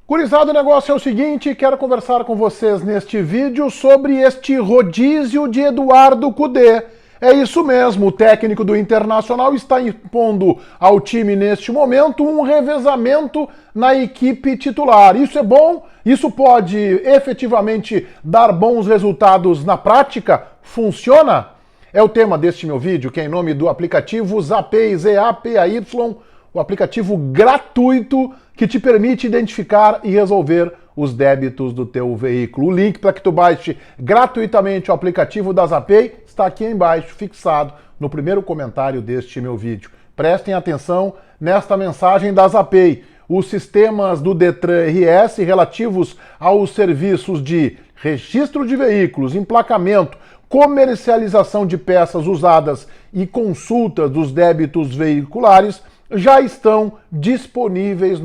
Gurizada, o negócio é o seguinte, quero conversar com vocês neste vídeo sobre este rodízio de Eduardo Cudê. É isso mesmo, o técnico do Internacional está impondo ao time neste momento um revezamento na equipe titular. Isso é bom? Isso pode efetivamente dar bons resultados na prática? Funciona? É o tema deste meu vídeo, que é em nome do aplicativo Zapay, Z-A-P-A-Y, o aplicativo gratuito que te permite identificar e resolver os débitos do teu veículo. O link para que tu baixe gratuitamente o aplicativo da Zapay está aqui embaixo, fixado no primeiro comentário deste meu vídeo. Prestem atenção nesta mensagem da Zapay. Os sistemas do Detran RS relativos aos serviços de registro de veículos, emplacamento, comercialização de peças usadas e consulta dos débitos veiculares já estão disponíveis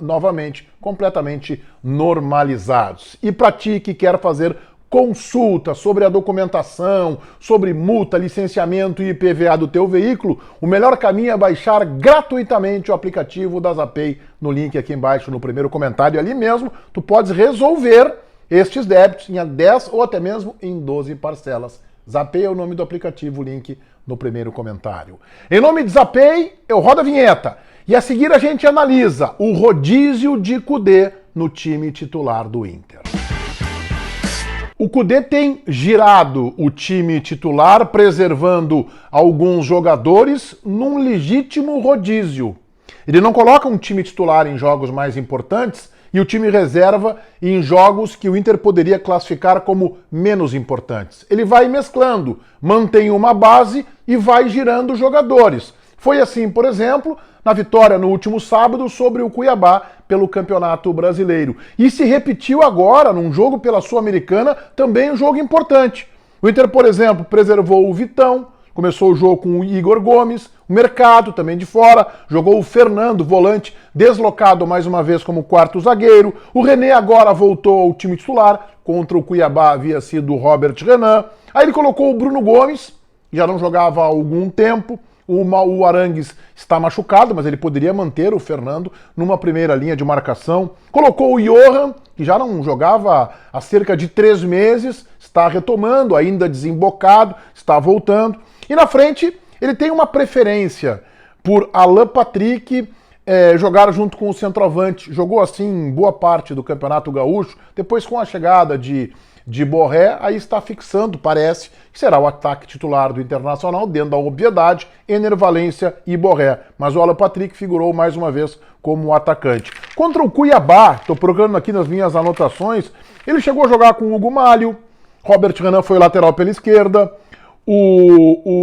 novamente, completamente normalizados. E para ti que quer fazer consulta sobre a documentação, sobre multa, licenciamento e IPVA do teu veículo, o melhor caminho é baixar gratuitamente o aplicativo da Zapay no link aqui embaixo no primeiro comentário. Ali mesmo tu podes resolver estes débitos em 10 ou até mesmo em 12 parcelas. Zapay é o nome do aplicativo, o link no primeiro comentário. Em nome de Zapay, eu rodo a vinheta. E a seguir a gente analisa o rodízio de Cudê no time titular do Inter. O Cudê tem girado o time titular, preservando alguns jogadores num legítimo rodízio. Ele não coloca um time titular em jogos mais importantes e o time reserva em jogos que o Inter poderia classificar como menos importantes. Ele vai mesclando, mantém uma base e vai girando jogadores. Foi assim, por exemplo, na vitória no último sábado sobre o Cuiabá pelo Campeonato Brasileiro. E se repetiu agora, num jogo pela Sul-Americana, também um jogo importante. O Inter, por exemplo, preservou o Vitão, começou o jogo com o Igor Gomes, o Mercado também de fora, jogou o Fernando, volante, deslocado mais uma vez como quarto zagueiro. O René agora voltou ao time titular, contra o Cuiabá havia sido o Robert Renan. Aí ele colocou o Bruno Gomes, já não jogava há algum tempo. O Arangues está machucado, mas ele poderia manter o Fernando numa primeira linha de marcação. Colocou o Johan, que já não jogava há cerca de 3 meses, está retomando, ainda desembocado, está voltando. E na frente, ele tem uma preferência por Alan Patrick jogar junto com o centroavante. Jogou assim boa parte do Campeonato Gaúcho. Depois, com a chegada de Borré, aí está fixando, parece, que será o ataque titular do Internacional, dentro da obviedade, Ener Valencia e Borré. Mas o Alan Patrick figurou mais uma vez como atacante. Contra o Cuiabá, estou procurando aqui nas minhas anotações, ele chegou a jogar com o Hugo Malho, Robert Renan foi lateral pela esquerda,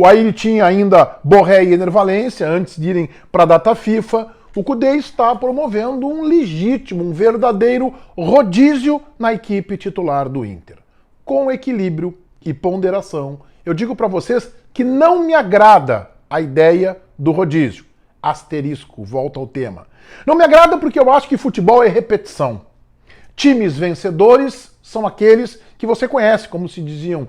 aí ele tinha ainda Borré e Ener Valencia antes de irem para a data FIFA. O Cudê está promovendo um legítimo, um verdadeiro rodízio na equipe titular do Inter. Com equilíbrio e ponderação, eu digo para vocês que não me agrada a ideia do rodízio. Asterisco, volta ao tema. Não me agrada porque eu acho que futebol é repetição. Times vencedores são aqueles que você conhece, como se diziam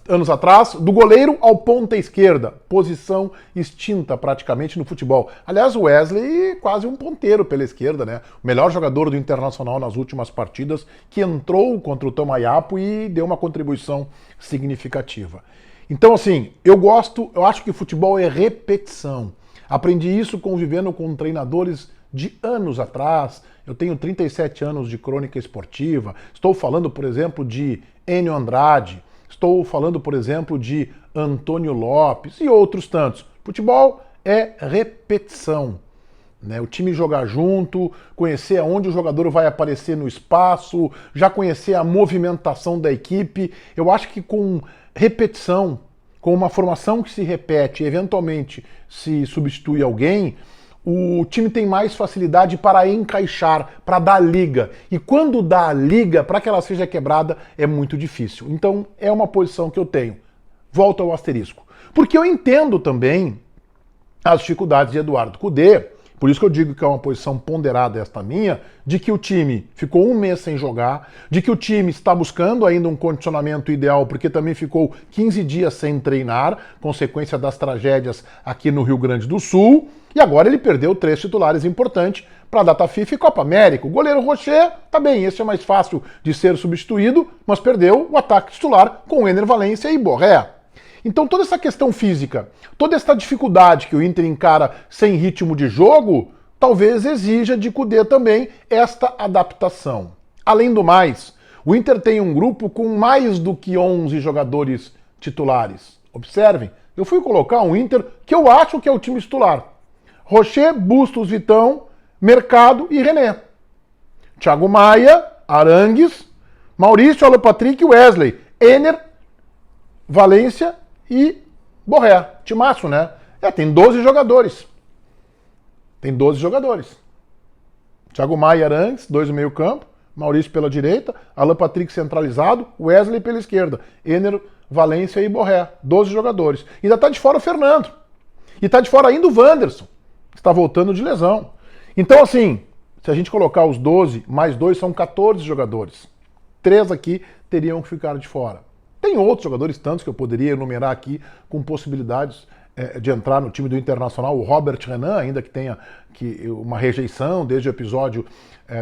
anos atrás, do goleiro ao ponta esquerda, posição extinta praticamente no futebol. Aliás, o Wesley quase um ponteiro pela esquerda, né? O melhor jogador do Internacional nas últimas partidas, que entrou contra o Tamayapo e deu uma contribuição significativa. Então, assim, eu acho que futebol é repetição. Aprendi isso convivendo com treinadores de anos atrás. Eu tenho 37 anos de crônica esportiva. Estou falando, por exemplo, de Enio Andrade. Estou falando, por exemplo, de Antônio Lopes e outros tantos. Futebol é repetição, né? O time jogar junto, conhecer aonde o jogador vai aparecer no espaço, já conhecer a movimentação da equipe. Eu acho que com repetição, com uma formação que se repete e eventualmente se substitui alguém, o time tem mais facilidade para encaixar, para dar liga. E quando dá a liga, para que ela seja quebrada, é muito difícil. Então, é uma posição que eu tenho. Volto ao asterisco. Porque eu entendo também as dificuldades de Eduardo Cudê, por isso que eu digo que é uma posição ponderada esta minha, de que o time ficou 1 mês sem jogar, de que o time está buscando ainda um condicionamento ideal, porque também ficou 15 dias sem treinar, consequência das tragédias aqui no Rio Grande do Sul, e agora ele perdeu 3 titulares importantes para a data FIFA e Copa América. O goleiro Rocher, tá bem, esse é mais fácil de ser substituído, mas perdeu o ataque titular com Ener Valencia e Borré. Então toda essa questão física, toda essa dificuldade que o Inter encara sem ritmo de jogo, talvez exija de Kudê também esta adaptação. Além do mais, o Inter tem um grupo com mais do que 11 jogadores titulares. Observem, eu fui colocar um Inter que eu acho que é o time titular. Rocher, Bustos, Vitão, Mercado e René. Thiago Maia, Arangues, Maurício, Alan Patrick, Wesley, Ener, Valencia e Borré. Timaço, né? Tem 12 jogadores. Tem 12 jogadores. Thiago Maia, Arangues, 2 no meio campo, Maurício pela direita, Alan Patrick centralizado, Wesley pela esquerda, Ener, Valencia e Borré. 12 jogadores. Ainda tá de fora o Fernando. E tá de fora ainda o Wanderson, que está voltando de lesão. Então, assim, se a gente colocar os 12, mais 2 são 14 jogadores. 3 aqui teriam que ficar de fora. Tem outros jogadores, tantos que eu poderia enumerar aqui, com possibilidades de entrar no time do Internacional. O Robert Renan, ainda que tenha uma rejeição desde o episódio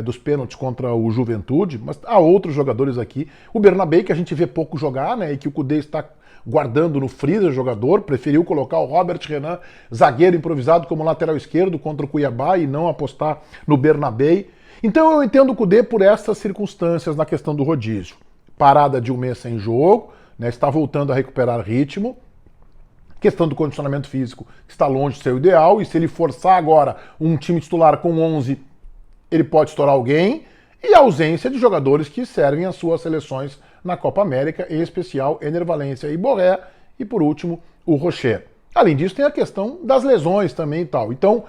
dos pênaltis contra o Juventude, mas há outros jogadores aqui. O Bernabé, que a gente vê pouco jogar, né, e que o Kudê está guardando no freezer jogador, preferiu colocar o Robert Renan, zagueiro improvisado, como lateral esquerdo contra o Cuiabá e não apostar no Bernabé. Então eu entendo o Kudê por essas circunstâncias na questão do rodízio. Parada de um mês sem jogo, né, está voltando a recuperar ritmo. Questão do condicionamento físico está longe de ser o ideal, e se ele forçar agora um time titular com 11, ele pode estourar alguém, e a ausência de jogadores que servem às suas seleções na Copa América, em especial Ener Valencia e Borré, e por último o Rocher. Além disso, tem a questão das lesões também e tal. Então,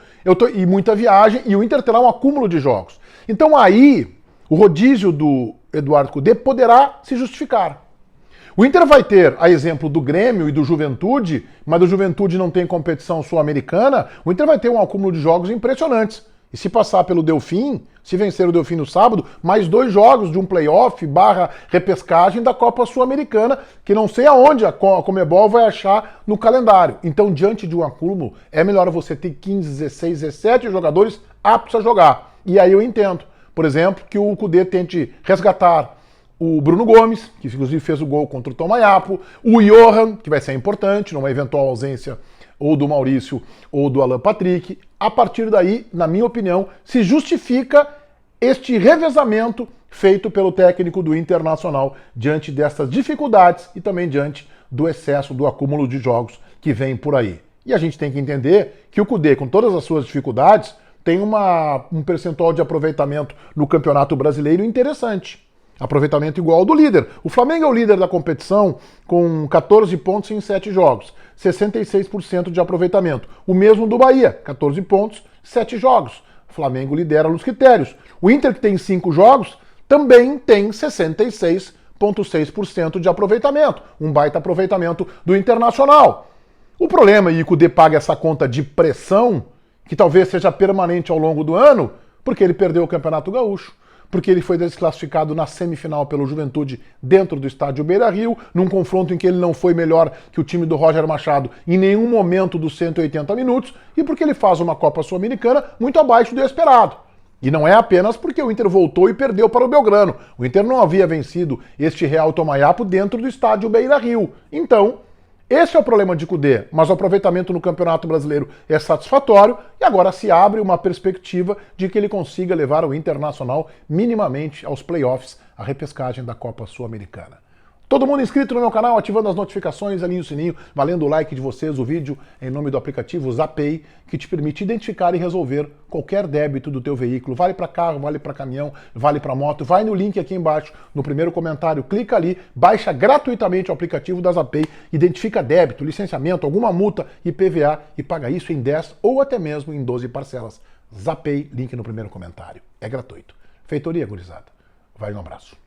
e muita viagem, e o Inter terá um acúmulo de jogos. Então aí, o rodízio do Eduardo Kudê poderá se justificar. O Inter vai ter, a exemplo do Grêmio e do Juventude, mas do Juventude não tem competição sul-americana, o Inter vai ter um acúmulo de jogos impressionantes. E se passar pelo Delfim, se vencer o Delfim no sábado, mais 2 jogos de um playoff / repescagem da Copa Sul-Americana, que não sei aonde a Conmebol vai achar no calendário. Então, diante de um acúmulo, é melhor você ter 15, 16, 17 jogadores aptos a jogar. E aí eu entendo, por exemplo, que o Kudê tente resgatar o Bruno Gomes, que inclusive fez o gol contra o Tomayapo, o Johan, que vai ser importante numa eventual ausência ou do Maurício ou do Alan Patrick. A partir daí, na minha opinião, se justifica este revezamento feito pelo técnico do Internacional diante dessas dificuldades e também diante do excesso, do acúmulo de jogos que vem por aí. E a gente tem que entender que o Kudê, com todas as suas dificuldades, tem um percentual de aproveitamento no Campeonato Brasileiro interessante. Aproveitamento igual ao do líder. O Flamengo é o líder da competição com 14 pontos em 7 jogos. 66% de aproveitamento. O mesmo do Bahia, 14 pontos, 7 jogos. O Flamengo lidera nos critérios. O Inter, que tem 5 jogos, também tem 66,6% de aproveitamento. Um baita aproveitamento do Internacional. O problema, e o Kudê paga essa conta de pressão, que talvez seja permanente ao longo do ano, porque ele perdeu o Campeonato Gaúcho, porque ele foi desclassificado na semifinal pelo Juventude dentro do estádio Beira-Rio, num confronto em que ele não foi melhor que o time do Roger Machado em nenhum momento dos 180 minutos, e porque ele faz uma Copa Sul-Americana muito abaixo do esperado. E não é apenas porque o Inter voltou e perdeu para o Belgrano. O Inter não havia vencido este Real Tomayapo dentro do estádio Beira-Rio. Então, esse é o problema de Kudê, mas o aproveitamento no Campeonato Brasileiro é satisfatório e agora se abre uma perspectiva de que ele consiga levar o Internacional minimamente aos playoffs, a repescagem da Copa Sul-Americana. Todo mundo inscrito no meu canal, ativando as notificações, alinhe o sininho, valendo o like de vocês, o vídeo em nome do aplicativo Zapay, que te permite identificar e resolver qualquer débito do teu veículo. Vale para carro, vale para caminhão, vale para moto. Vai no link aqui embaixo, no primeiro comentário, clica ali, baixa gratuitamente o aplicativo da Zapay, identifica débito, licenciamento, alguma multa, IPVA e paga isso em 10 ou até mesmo em 12 parcelas. Zapay, link no primeiro comentário. É gratuito. Feitoria, gurizada. Vai, um abraço.